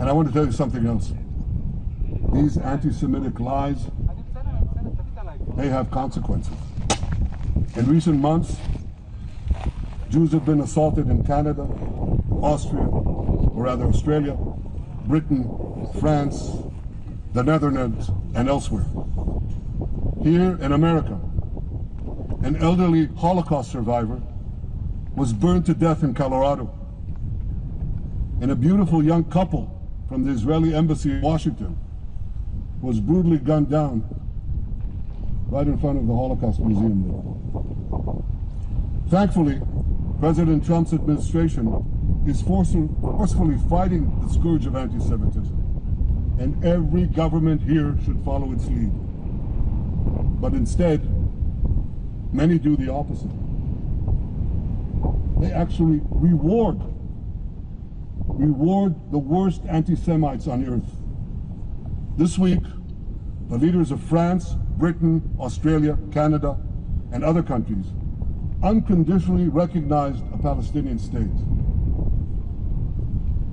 And I want to tell you something else. These anti-Semitic lies, they have consequences. In recent months, Jews have been assaulted in Canada, Austria, or rather Australia, Britain, France, the Netherlands, and elsewhere. Here in America, an elderly Holocaust survivor was burned to death in Colorado. And a beautiful young couple from the Israeli embassy in Washington was brutally gunned down right in front of the Holocaust Museum there. Thankfully, President Trump's administration is forcefully fighting the scourge of anti-Semitism, and every government here should follow its lead. But instead, many do the opposite. They actually reward the worst anti-Semites on earth. This week, the leaders of France, Britain, Australia, Canada, and other countries unconditionally recognized a Palestinian state.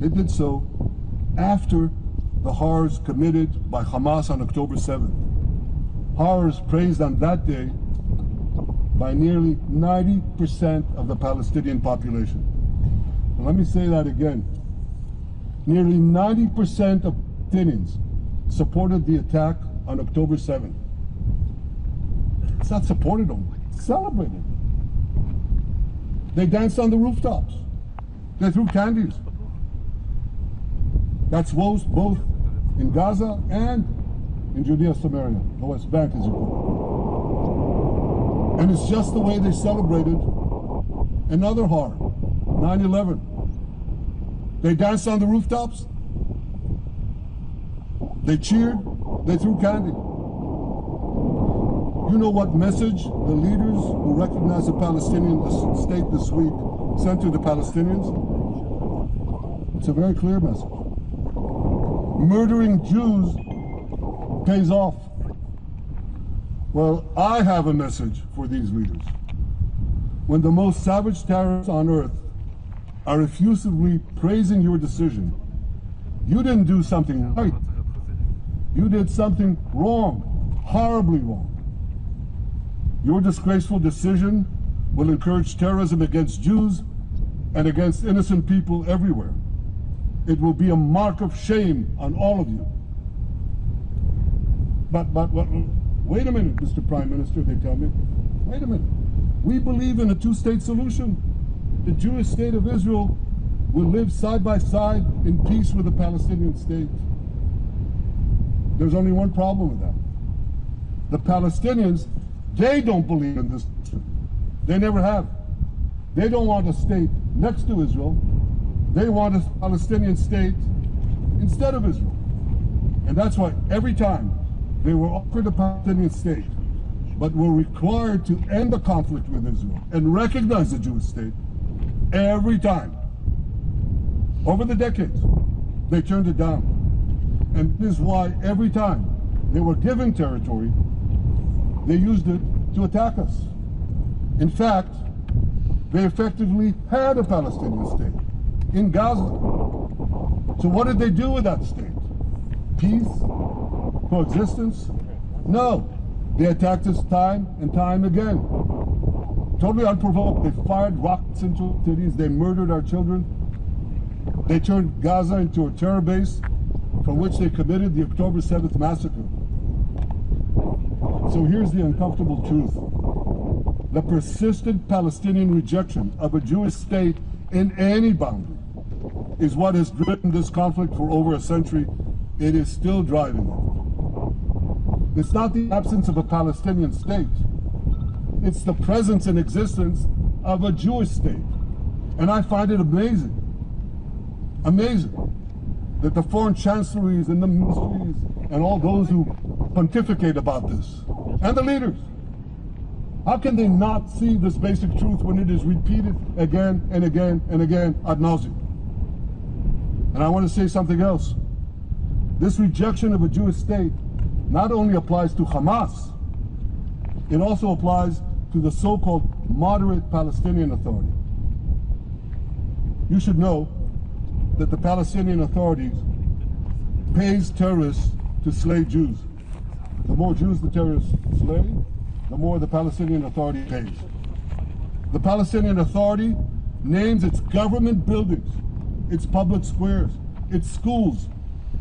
They did so after the horrors committed by Hamas on October 7th. Horrors praised on that day by nearly 90% of the Palestinian population. And let me say that again. Nearly 90% of Palestinians supported the attack on October 7th. It's not supported only, it's celebrated. They danced on the rooftops. They threw candies. That's both in Gaza and in Judea, Samaria, the West Bank, as you call it. And it's just the way they celebrated another horror, 9/11. They danced on the rooftops. They cheered. They threw candy. You know what message the leaders who recognize the Palestinian state this week sent to the Palestinians? It's a very clear message. Murdering Jews pays off. Well, I have a message for these leaders. When the most savage terrorists on earth are effusively praising your decision, you didn't do something right. You did something wrong, horribly wrong. Your disgraceful decision will encourage terrorism against Jews and against innocent people everywhere. It will be a mark of shame on all of you. But wait a minute, Mr. Prime Minister, they tell me. Wait a minute. We believe in a two-state solution. The Jewish state of Israel will live side by side in peace with the Palestinian state. There's only one problem with that. The Palestinians, they don't believe in this. They never have. They don't want a state next to Israel. They want a Palestinian state instead of Israel. And that's why every time they were offered a Palestinian state, but were required to end the conflict with Israel and recognize the Jewish state, every time, over the decades, they turned it down. And this is why every time they were given territory, they used it to attack us. In fact, they effectively had a Palestinian state in Gaza. So what did they do with that state? Peace? Coexistence? No. They attacked us time and time again. Totally unprovoked. They fired rockets into cities. They murdered our children. They turned Gaza into a terror base from which they committed the October 7th massacre. So here's the uncomfortable truth. The persistent Palestinian rejection of a Jewish state in any boundary is what has driven this conflict for over a century. It is still driving it. It's not the absence of a Palestinian state. It's the presence and existence of a Jewish state. And I find it amazing that the foreign chancelleries and the ministries and all those who pontificate about this, and the leaders, how can they not see this basic truth when it is repeated again and again and again ad nauseum? And I want to say something else. This rejection of a Jewish state not only applies to Hamas, it also applies to the so-called moderate Palestinian Authority. You should know that the Palestinian authorities pays terrorists to slay Jews. The more Jews the terrorists slay, the more the Palestinian Authority pays. The Palestinian Authority names its government buildings, its public squares, its schools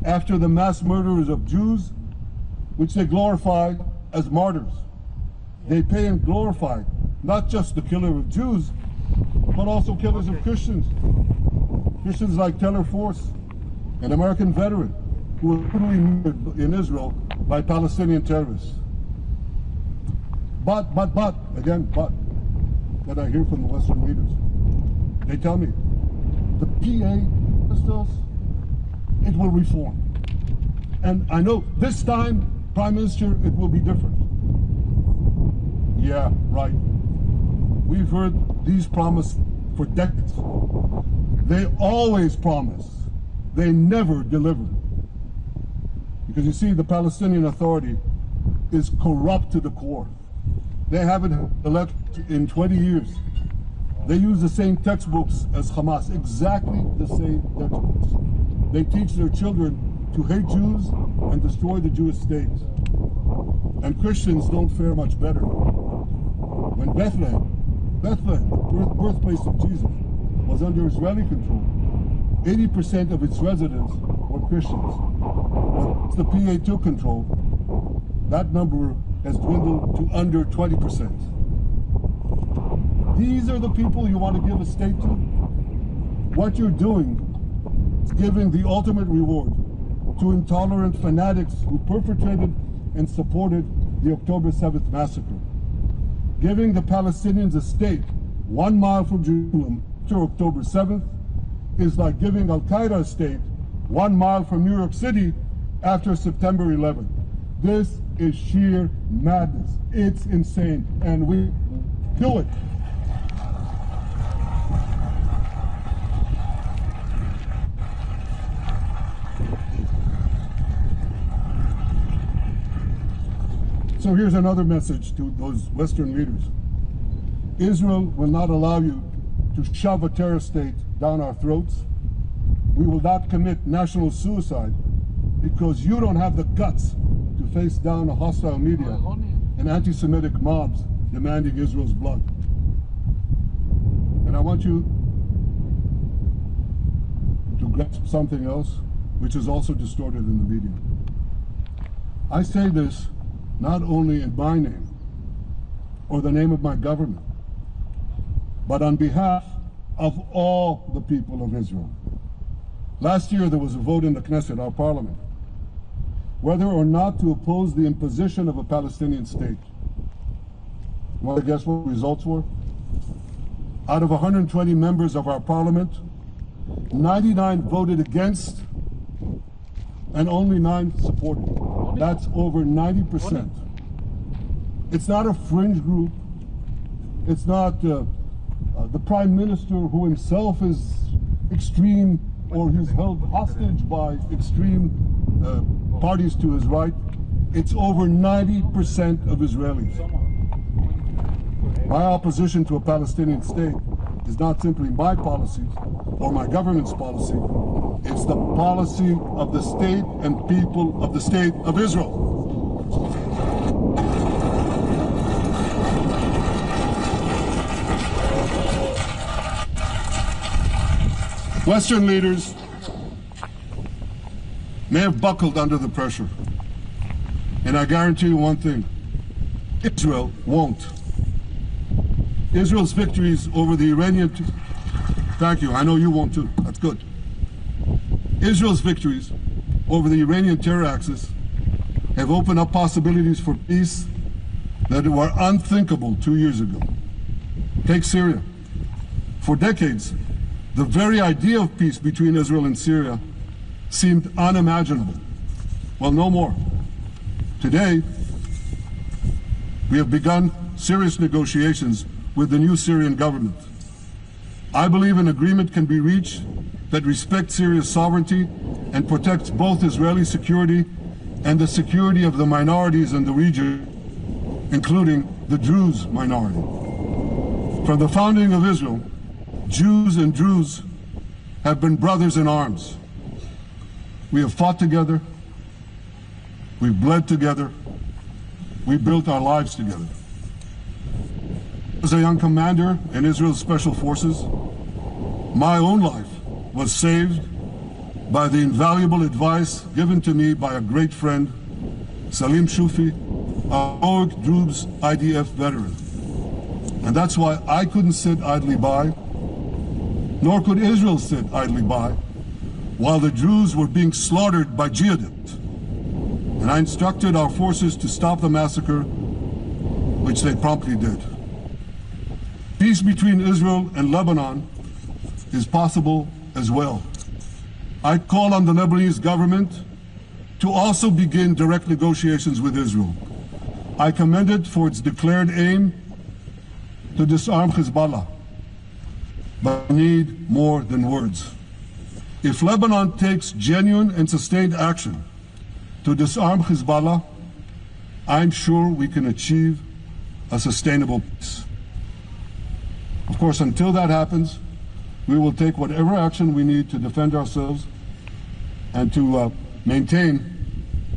after the mass murderers of Jews, which they glorify as martyrs. They pay and glorify not just the killer of Jews, but also killers of Christians. Christians like Taylor Force, an American veteran who was brutally murdered in Israel by Palestinian terrorists. But, that I hear from the Western leaders. They tell me, the PA system, it will reform. And I know this time, Prime Minister, it will be different. Yeah, right. We've heard these promises for decades. They always promise. They never deliver. Because you see, the Palestinian Authority is corrupt to the core. They haven't elected in 20 years. They use the same textbooks as Hamas, exactly the same textbooks. They teach their children to hate Jews and destroy the Jewish state. And Christians don't fare much better. When Bethlehem, the birthplace of Jesus, was under Israeli control, 80% of its residents were Christians. Once the PA took control, that number has dwindled to under 20%. These are the people you want to give a state to? What you're doing is giving the ultimate reward to intolerant fanatics who perpetrated and supported the October 7th massacre. Giving the Palestinians a state 1 mile from Jerusalem after October 7th is like giving Al-Qaeda a state 1 mile from New York City after September 11th. This is sheer madness. It's insane, and we do it. So here's another message to those Western leaders. Israel will not allow you to shove a terror state down our throats. We will not commit national suicide because you don't have the guts to face down a hostile media and anti-Semitic mobs demanding Israel's blood. And I want you to grasp something else which is also distorted in the media. I say this not only in my name or the name of my government, but on behalf of all the people of Israel. Last year there was a vote in the Knesset, our parliament, whether or not to oppose the imposition of a Palestinian state. You want to guess what the results were? Out of 120 members of our parliament, 99 voted against and only 9 supported. That's over 90%. It's not a fringe group. It's not the Prime Minister who himself is extreme or he's held hostage by extreme parties to his right. It's over 90% of Israelis. My opposition to a Palestinian state is not simply my policies or my government's policy. It's the policy of the state and people of the state of Israel. Western leaders may have buckled under the pressure. And I guarantee you one thing, Israel won't. Israel's victories over the Iranian... Thank you, I know you won't too, that's good. Israel's victories over the Iranian terror axis have opened up possibilities for peace that were unthinkable 2 years ago. Take Syria. For decades, the very idea of peace between Israel and Syria seemed unimaginable. Well, no more. Today, we have begun serious negotiations with the new Syrian government. I believe an agreement can be reached that respects Syria's sovereignty and protects both Israeli security and the security of the minorities in the region, including the Druze minority. From the founding of Israel, Jews and Druze have been brothers in arms. We have fought together. We've bled together. We built our lives together. As a young commander in Israel's Special Forces, my own life was saved by the invaluable advice given to me by a great friend, Salim Shufi, a heroic Druze IDF veteran. And that's why I couldn't sit idly by, nor could Israel sit idly by, while the Druze were being slaughtered by jihadists. And I instructed our forces to stop the massacre, which they promptly did. Peace between Israel and Lebanon is possible as well. I call on the Lebanese government to also begin direct negotiations with Israel. I commend it for its declared aim to disarm Hezbollah, but we need more than words. If Lebanon takes genuine and sustained action to disarm Hezbollah, I'm sure we can achieve a sustainable peace. Of course, until that happens, we will take whatever action we need to defend ourselves and to maintain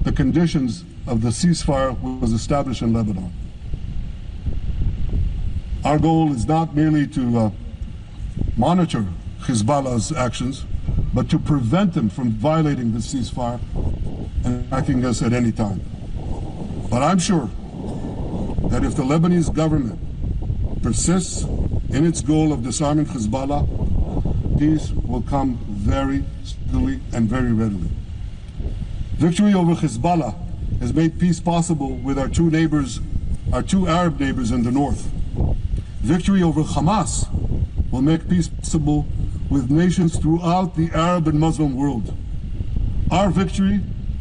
the conditions of the ceasefire which was established in Lebanon. Our goal is not merely to monitor Hezbollah's actions, but to prevent them from violating the ceasefire and attacking us at any time. But I'm sure that if the Lebanese government persists in its goal of disarming Hezbollah, peace will come very speedily and very readily. Victory over Hezbollah has made peace possible with our two Arab neighbors in the north. Victory over Hamas will make peace possible with nations throughout the Arab and Muslim world. Our victory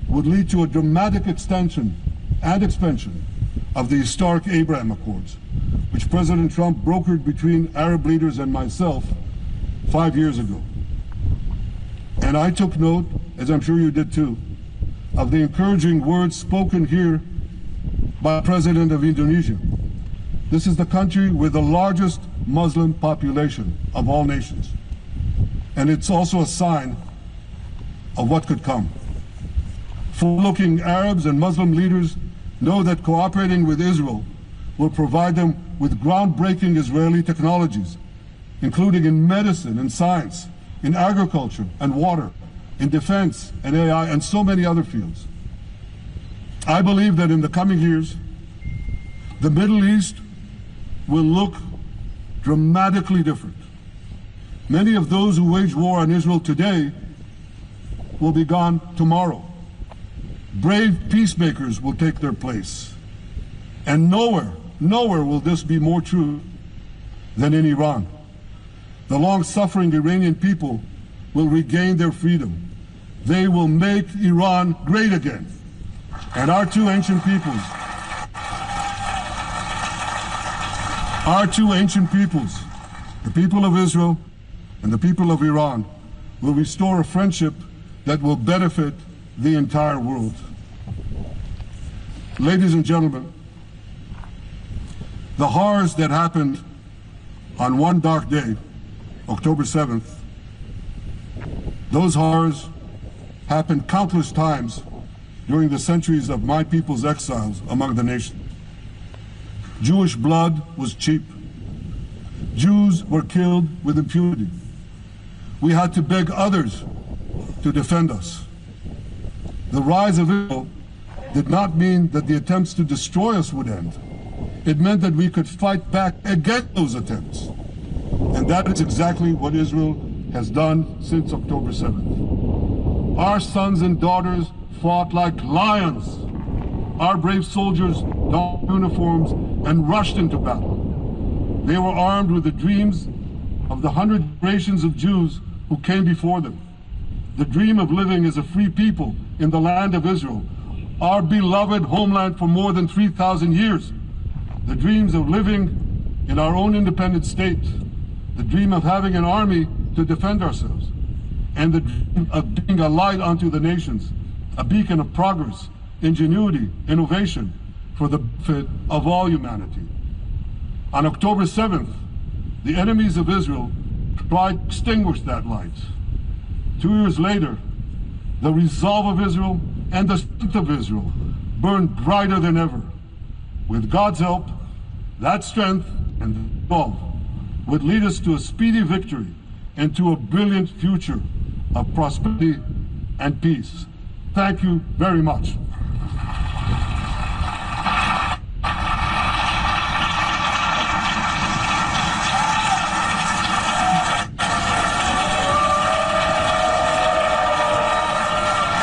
would lead to a dramatic extension and expansion of the historic Abraham Accords, which President Trump brokered between Arab leaders and myself 5 years ago. And I took note, as I'm sure you did too, of the encouraging words spoken here by the President of Indonesia. This is the country with the largest Muslim population of all nations. And it's also a sign of what could come. Forward-looking Arabs and Muslim leaders know that cooperating with Israel will provide them with groundbreaking Israeli technologies, including in medicine and science, in agriculture and water, in defense and AI, and so many other fields. I believe that in the coming years, the Middle East will look dramatically different. Many of those who wage war on Israel today will be gone tomorrow. Brave peacemakers will take their place. And nowhere will this be more true than in Iran. The long-suffering Iranian people will regain their freedom. They will make Iran great again. And our two ancient peoples, the people of Israel and the people of Iran, will restore a friendship that will benefit the entire world. Ladies and gentlemen, the horrors that happened on one dark day, October 7th, those horrors happened countless times during the centuries of my people's exiles among the nations. Jewish blood was cheap. Jews were killed with impunity. We had to beg others to defend us. The rise of Israel did not mean that the attempts to destroy us would end. It meant that we could fight back against those attempts. And that is exactly what Israel has done since October 7th. Our sons and daughters fought like lions. Our brave soldiers donned uniforms and rushed into battle. They were armed with the dreams of the 100 generations of Jews who came before them. The dream of living as a free people in the land of Israel, our beloved homeland for more than 3,000 years. The dreams of living in our own independent state. The dream of having an army to defend ourselves. And the dream of being a light unto the nations, a beacon of progress, ingenuity, innovation for the benefit of all humanity. On October 7th, the enemies of Israel tried to extinguish that light. 2 years later, the resolve of Israel and the strength of Israel burn brighter than ever. With God's help, that strength and resolve would lead us to a speedy victory and to a brilliant future of prosperity and peace. Thank you very much.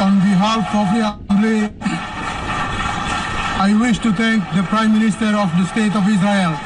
On behalf of the Assembly, I wish to thank the Prime Minister of the State of Israel.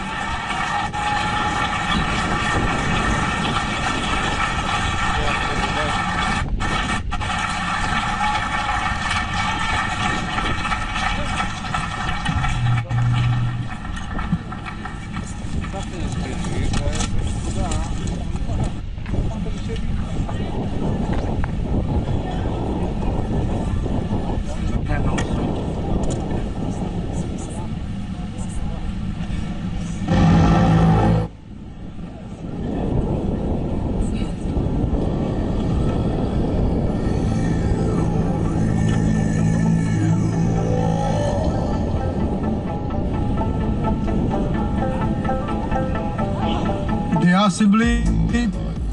The Assembly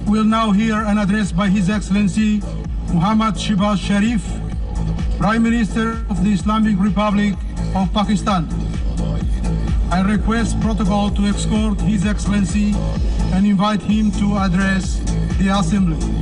will now hear an address by His Excellency Muhammad Shehbaz Sharif, Prime Minister of the Islamic Republic of Pakistan. I request protocol to escort His Excellency and invite him to address the Assembly.